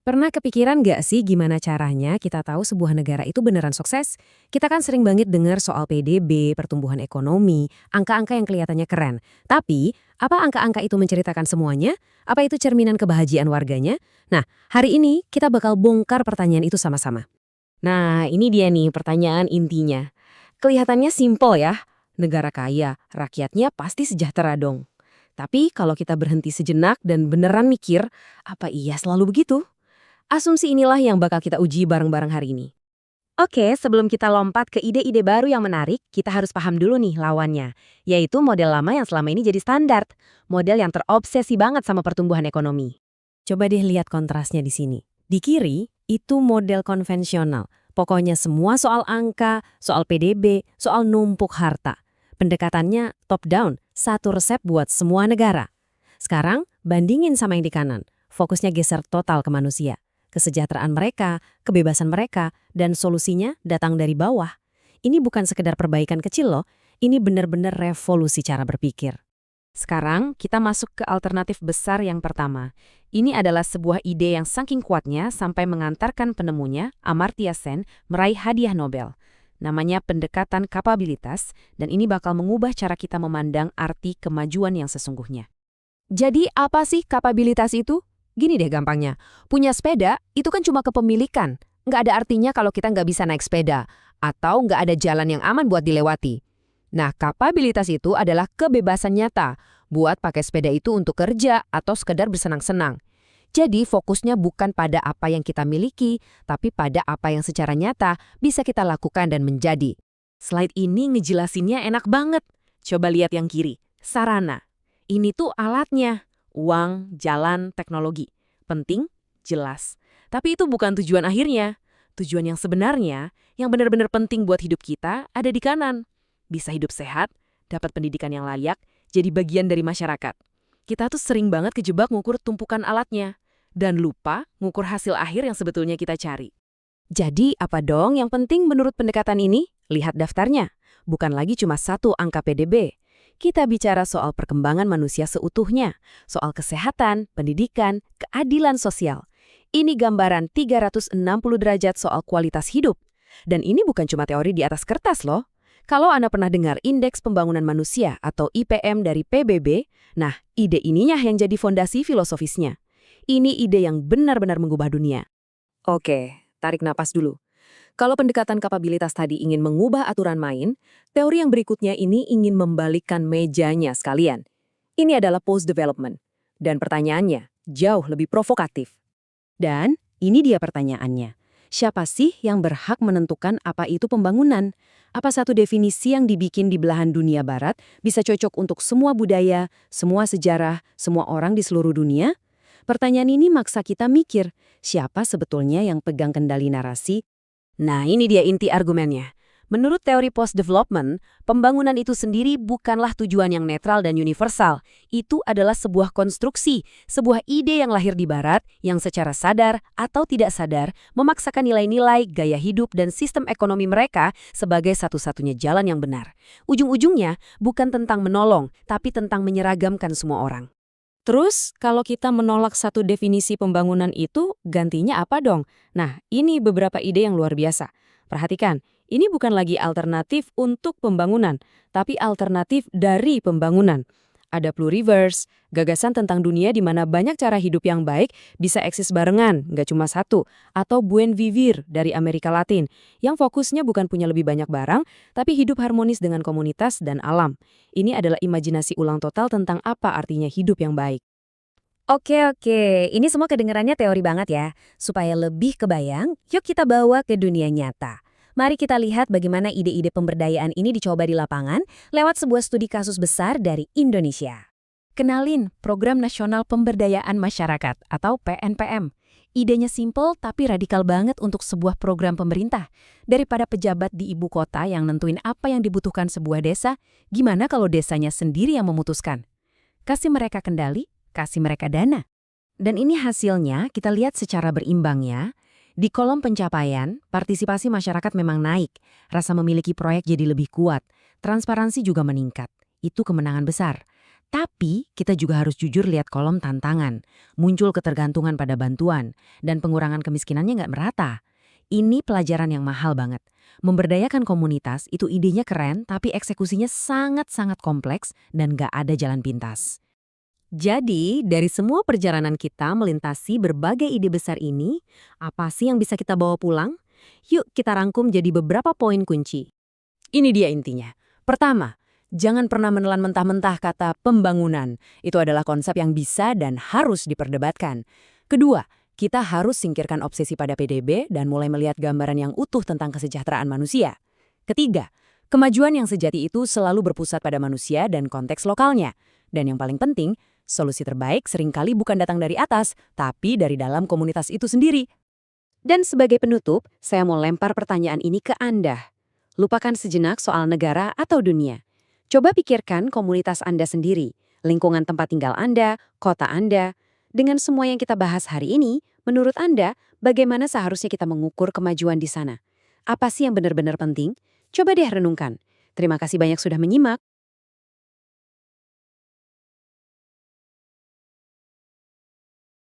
Pernah kepikiran nggak sih gimana caranya kita tahu sebuah negara itu beneran sukses? Kita kan sering banget dengar soal PDB, pertumbuhan ekonomi, angka-angka yang kelihatannya keren. Tapi, apa angka-angka itu menceritakan semuanya? Apa itu cerminan kebahagiaan warganya? Nah, hari ini kita bakal bongkar pertanyaan itu sama-sama. Nah, ini dia nih pertanyaan intinya. Kelihatannya simpel ya. Negara kaya, rakyatnya pasti sejahtera dong. Tapi kalau kita berhenti sejenak dan beneran mikir, apa iya selalu begitu? Asumsi inilah yang bakal kita uji bareng-bareng hari ini. Oke, sebelum kita lompat ke ide-ide baru yang menarik, kita harus paham dulu nih lawannya, yaitu model lama yang selama ini jadi standar, model yang terobsesi banget sama pertumbuhan ekonomi. Coba deh lihat kontrasnya di sini. Di kiri, itu model konvensional. Pokoknya semua soal angka, soal PDB, soal numpuk harta. Pendekatannya top-down, satu resep buat semua negara. Sekarang, bandingin sama yang di kanan. Fokusnya geser total ke manusia. Kesejahteraan mereka, kebebasan mereka, dan solusinya datang dari bawah. Ini bukan sekedar perbaikan kecil loh, ini benar-benar revolusi cara berpikir. Sekarang kita masuk ke alternatif besar yang pertama. Ini adalah sebuah ide yang saking kuatnya sampai mengantarkan penemunya, Amartya Sen, meraih hadiah Nobel. Namanya pendekatan kapabilitas, dan ini bakal mengubah cara kita memandang arti kemajuan yang sesungguhnya. Jadi apa sih kapabilitas itu? Gini deh gampangnya, punya sepeda itu kan cuma kepemilikan. Nggak ada artinya kalau kita nggak bisa naik sepeda, atau nggak ada jalan yang aman buat dilewati. Nah, kapabilitas itu adalah kebebasan nyata, buat pakai sepeda itu untuk kerja atau sekedar bersenang-senang. Jadi fokusnya bukan pada apa yang kita miliki, tapi pada apa yang secara nyata bisa kita lakukan dan menjadi. Slide ini ngejelasinnya enak banget. Coba lihat yang kiri, sarana. Ini tuh alatnya. Uang, jalan, teknologi. Penting, jelas. Tapi itu bukan tujuan akhirnya. Tujuan yang sebenarnya, yang benar-benar penting buat hidup kita, ada di kanan. Bisa hidup sehat, dapat pendidikan yang layak, jadi bagian dari masyarakat. Kita tuh sering banget kejebak ngukur tumpukan alatnya. Dan lupa ngukur hasil akhir yang sebetulnya kita cari. Jadi apa dong yang penting menurut pendekatan ini? Lihat daftarnya. Bukan lagi cuma satu angka PDB. Kita bicara soal perkembangan manusia seutuhnya, soal kesehatan, pendidikan, keadilan sosial. Ini gambaran 360 derajat soal kualitas hidup. Dan ini bukan cuma teori di atas kertas loh. Kalau Anda pernah dengar Indeks Pembangunan Manusia atau IPM dari PBB, nah ide ininya yang jadi fondasi filosofisnya. Ini ide yang benar-benar mengubah dunia. Oke, tarik napas dulu. Kalau pendekatan kapabilitas tadi ingin mengubah aturan main, teori yang berikutnya ini ingin membalikkan mejanya sekalian. Ini adalah post-development. Dan pertanyaannya jauh lebih provokatif. Dan ini dia pertanyaannya. Siapa sih yang berhak menentukan apa itu pembangunan? Apa satu definisi yang dibikin di belahan dunia barat bisa cocok untuk semua budaya, semua sejarah, semua orang di seluruh dunia? Pertanyaan ini maksa kita mikir, siapa sebetulnya yang pegang kendali narasi? Nah, ini dia inti argumennya. Menurut teori post-development, pembangunan itu sendiri bukanlah tujuan yang netral dan universal. Itu adalah sebuah konstruksi, sebuah ide yang lahir di Barat, yang secara sadar atau tidak sadar memaksakan nilai-nilai, gaya hidup, dan sistem ekonomi mereka sebagai satu-satunya jalan yang benar. Ujung-ujungnya bukan tentang menolong, tapi tentang menyeragamkan semua orang. Terus, kalau kita menolak satu definisi pembangunan itu, gantinya apa dong? Nah, ini beberapa ide yang luar biasa. Perhatikan, ini bukan lagi alternatif untuk pembangunan, tapi alternatif dari pembangunan. Ada pluriverse, gagasan tentang dunia di mana banyak cara hidup yang baik bisa eksis barengan, nggak cuma satu. Atau buen vivir dari Amerika Latin, yang fokusnya bukan punya lebih banyak barang, tapi hidup harmonis dengan komunitas dan alam. Ini adalah imajinasi ulang total tentang apa artinya hidup yang baik. Oke, ini semua kedengarannya teori banget ya. Supaya lebih kebayang, yuk kita bawa ke dunia nyata. Mari kita lihat bagaimana ide-ide pemberdayaan ini dicoba di lapangan lewat sebuah studi kasus besar dari Indonesia. Kenalin Program Nasional Pemberdayaan Masyarakat atau PNPM. Idenya simple tapi radikal banget untuk sebuah program pemerintah. Daripada pejabat di ibu kota yang nentuin apa yang dibutuhkan sebuah desa, gimana kalau desanya sendiri yang memutuskan? Kasih mereka kendali, kasih mereka dana. Dan ini hasilnya kita lihat secara berimbang ya. Di kolom pencapaian, partisipasi masyarakat memang naik, rasa memiliki proyek jadi lebih kuat, transparansi juga meningkat. Itu kemenangan besar. Tapi kita juga harus jujur lihat kolom tantangan, muncul ketergantungan pada bantuan, dan pengurangan kemiskinannya nggak merata. Ini pelajaran yang mahal banget. Memberdayakan komunitas itu idenya keren, tapi eksekusinya sangat-sangat kompleks dan nggak ada jalan pintas. Jadi, dari semua perjalanan kita melintasi berbagai ide besar ini, apa sih yang bisa kita bawa pulang? Yuk kita rangkum jadi beberapa poin kunci. Ini dia intinya. Pertama, jangan pernah menelan mentah-mentah kata pembangunan. Itu adalah konsep yang bisa dan harus diperdebatkan. Kedua, kita harus singkirkan obsesi pada PDB dan mulai melihat gambaran yang utuh tentang kesejahteraan manusia. Ketiga, kemajuan yang sejati itu selalu berpusat pada manusia dan konteks lokalnya. Dan yang paling penting, solusi terbaik seringkali bukan datang dari atas, tapi dari dalam komunitas itu sendiri. Dan sebagai penutup, saya mau lempar pertanyaan ini ke Anda. Lupakan sejenak soal negara atau dunia. Coba pikirkan komunitas Anda sendiri, lingkungan tempat tinggal Anda, kota Anda. Dengan semua yang kita bahas hari ini, menurut Anda, bagaimana seharusnya kita mengukur kemajuan di sana? Apa sih yang benar-benar penting? Coba deh renungkan. Terima kasih banyak sudah menyimak.